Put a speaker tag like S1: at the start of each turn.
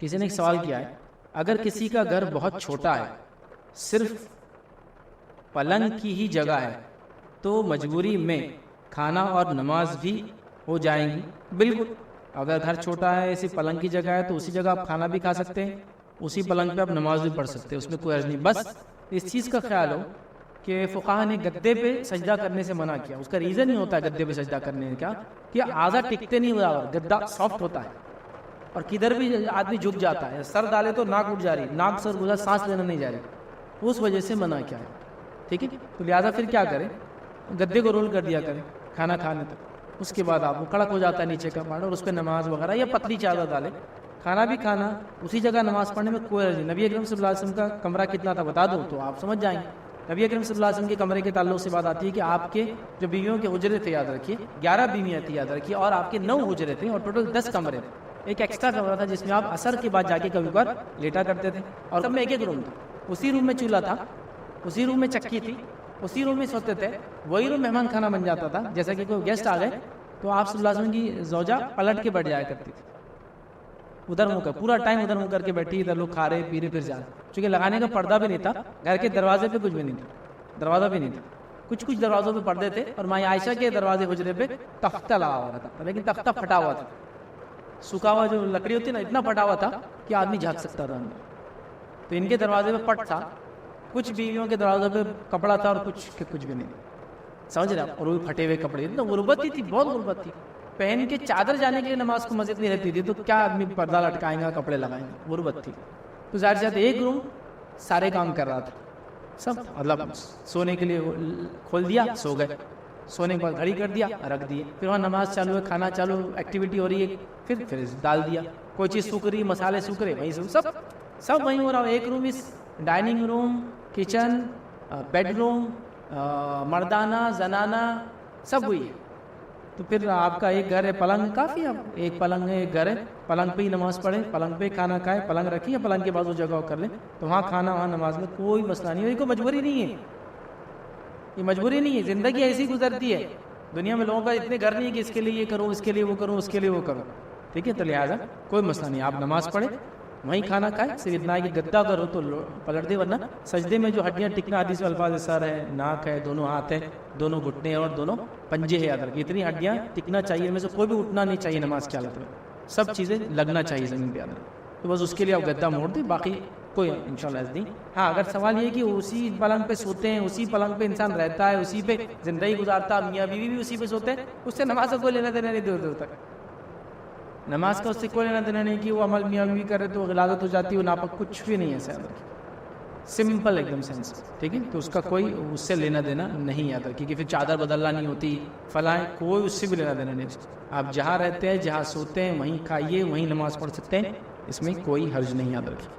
S1: کسی نے ایک سوال کیا ہے، اگر کسی کا گھر بہت چھوٹا ہے، صرف پلنگ کی ہی جگہ ہے، تو مجبوری میں کھانا اور نماز بھی ہو جائیں گی؟ بالکل، اگر گھر چھوٹا ہے، ایسی پلنگ کی جگہ ہے، تو اسی جگہ آپ کھانا بھی کھا سکتے ہیں، اسی پلنگ پہ آپ نماز بھی پڑھ سکتے ہیں، اس میں کوئی حرج نہیں۔ بس اس چیز کا خیال ہو کہ فقہا نے گدے پہ سجدہ کرنے سے منع کیا۔ اس کا ریزن ہی ہوتا ہے گدے پہ سجدہ کرنے کا کہ اعضا ٹکتے نہیں، برابر گدا سافٹ ہوتا ہے اور کدھر بھی آدمی جھک جاتا ہے، سر ڈالے تو ناک اٹھ جا رہی، ناک سر گزا، سانس لینا نہیں جا رہی، اس وجہ سے منع کیا ہے، ٹھیک ہے؟ تو لہٰذا پھر کیا کریں، گدے کو رول کر دیا کریں کھانا کھانے تک، اس کے بعد آپ وہ کڑک ہو جاتا ہے نیچے کا پارٹ، اور اس پہ نماز وغیرہ یا پتلی چادر ڈالے، کھانا بھی کھانا اسی جگہ، نماز پڑھنے میں کوئی حرج نہیں۔ نبی اکرم صلی اللہ علیہ وسلم کا کمرہ کتنا تھا بتا دو تو آپ سمجھ جائیں گے۔ نبی اکرم صلی اللہ علیہ وسلم کے کمرے کے تعلق سے بات آتی ہے کہ آپ کے جو بیویوں کے حجرے تھے، یاد رکھیے 11 بیویاں تھیں، یاد رکھیے، اور آپ کے 9 حجرے تھے، اور ٹوٹل 10 کمرے تھے۔ ایک ایکسٹرا کمرہ تھا جس میں آپ عصر کے بعد جا کے کبھی کبھار لیٹا کرتے تھے، اور سب میں ایک ایک روم تھا، اسی روم میں چولہا تھا، اسی روم میں چکی تھی، اسی روم میں سوتے تھے، وہی روم مہمان کھانا بن جاتا تھا۔ جیسا کہ کوئی گیسٹ آ گئے تو آپ صلی اللہ علیہ وسلم کی زوجہ پلٹ کے بیٹھ جایا کرتی تھی، ادھر منہ کر، پورا ٹائم ادھر منہ کر کے بیٹھی، ادھر لوگ کھا رہے پی رہے پھر جا رہے، چونکہ لگانے کا پردہ بھی نہیں تھا گھر کے دروازے پہ، کچھ بھی نہیں تھا، دروازہ بھی نہیں تھا، کچھ دروازوں پہ پردے تھے، اور ماں عائشہ کے دروازے حجرے پہ تختہ لگا ہوا تھا، لیکن تختہ پھٹا ہوا تھا، سوکھا ہوا جو لکڑی ہوتی ہے نا، اتنا پھٹا ہوا تھا کہ آدمی جھانک سکتا تھا اندر۔ تو ان کے دروازے پہ پٹ تھا، کچھ بیویوں کے دروازے پہ کپڑا تھا، اور کچھ بھی نہیں، سمجھ رہے آپ؟ اور وہ پھٹے ہوئے کپڑے، اتنا غربت ہی تھی، بہت غربت تھی، پہن کے چادر جانے کے لیے نماز کو مسجد نہیں رہتی تھی، تو کیا آدمی پردہ لٹکائیں گا، کپڑے لگائیں گے، غربت تھی۔ تو ظاہر سی بات ہے ایک روم سارے کام کر رہا تھا، سب مطلب سونے کے لیے کھول دیا، سو گئے، سونے کے بعد گھڑی کر دیا، رکھ دیے، پھر وہاں نماز چالو ہے، کھانا چالو، ایکٹیویٹی ہو رہی ہے، پھر ڈال دیا، کوئی چیز سوکھ رہی، مسالے سوکھ رہے، وہیں سب وہیں ہو رہا۔ ایک روم اس dining room, kitchen, bed room, مردانہ، زنانہ، سب وہی ہے۔ تو پھر آپ کا ایک گھر ہے، پلنگ کافی ہے، ایک پلنگ ہے، ایک گھر ہے، پلنگ پہ ہی نماز پڑھیں، پلنگ پہ کھانا کھائیں، پلنگ رکھیں یا پلنگ کے بازو جگہ کر لیں، تو وہاں کھانا وہاں نماز میں کوئی مسئلہ نہیں ہے، یہ کوئی مجبوری نہیں ہے، یہ مجبوری نہیں ہے، زندگی ایسی گزرتی ہے، دنیا میں لوگوں کا اتنے گھر نہیں ہے کہ اس کے لیے یہ کرو، اس کے لیے وہ کرو، اس کے لیے وہ کرو، ٹھیک ہے؟ تو لہٰذا کوئی مسئلہ نہیں، آپ نماز پڑھیں، وہیں کھانا کھائیں، صرف اتنا ہے کہ گدا کرو تو پلٹ دے، ورنہ سجدے میں جو ہڈیاں ٹکنا، حدیث الفاظ، سر ہے، ناک ہے، دونوں ہاتھ ہے، دونوں گھٹنے اور دونوں پنجے ہے، یاد رکھیے اتنی ہڈیاں ٹکنا چاہیے، ان میں سے کوئی بھی اٹھنا نہیں چاہیے نماز کی حالت میں، سب چیزیں لگنا چاہیے زمین پہ، یاد رکھیں۔ تو بس اس کے لیے آپ گدا موڑ دیں، باقی کوئی انشاءاللہ ایسا نہیں۔ ہاں اگر سوال یہ ہے کہ اسی پلنگ پہ سوتے ہیں، اسی پلنگ پہ انسان رہتا ہے، اسی پہ زندگی گزارتا، میاں بیوی بھی اسی پہ سوتے ہیں، اس سے نماز کا کوئی لینا دینا نہیں، دور دور تک نماز کا اس سے کوئی لینا دینا نہیں کہ وہ عمل میاں بیوی کرے تو غلاظت ہو جاتی ہے، وہ ناپاک، کچھ بھی نہیں ہے ایسا، سمپل ایک دم سینس، ٹھیک ہے؟ تو اس کا کوئی اس سے لینا دینا نہیں، یاد رکھیے کہ پھر چادر بدلنا نہیں ہوتی، فلاں، کوئی اس سے بھی لینا دینا نہیں۔ آپ جہاں رہتے ہیں، جہاں سوتے ہیں، وہیں کھائیے، وہیں نماز پڑھ سکتے ہیں، اس میں کوئی حرج نہیں، یاد رکھیے۔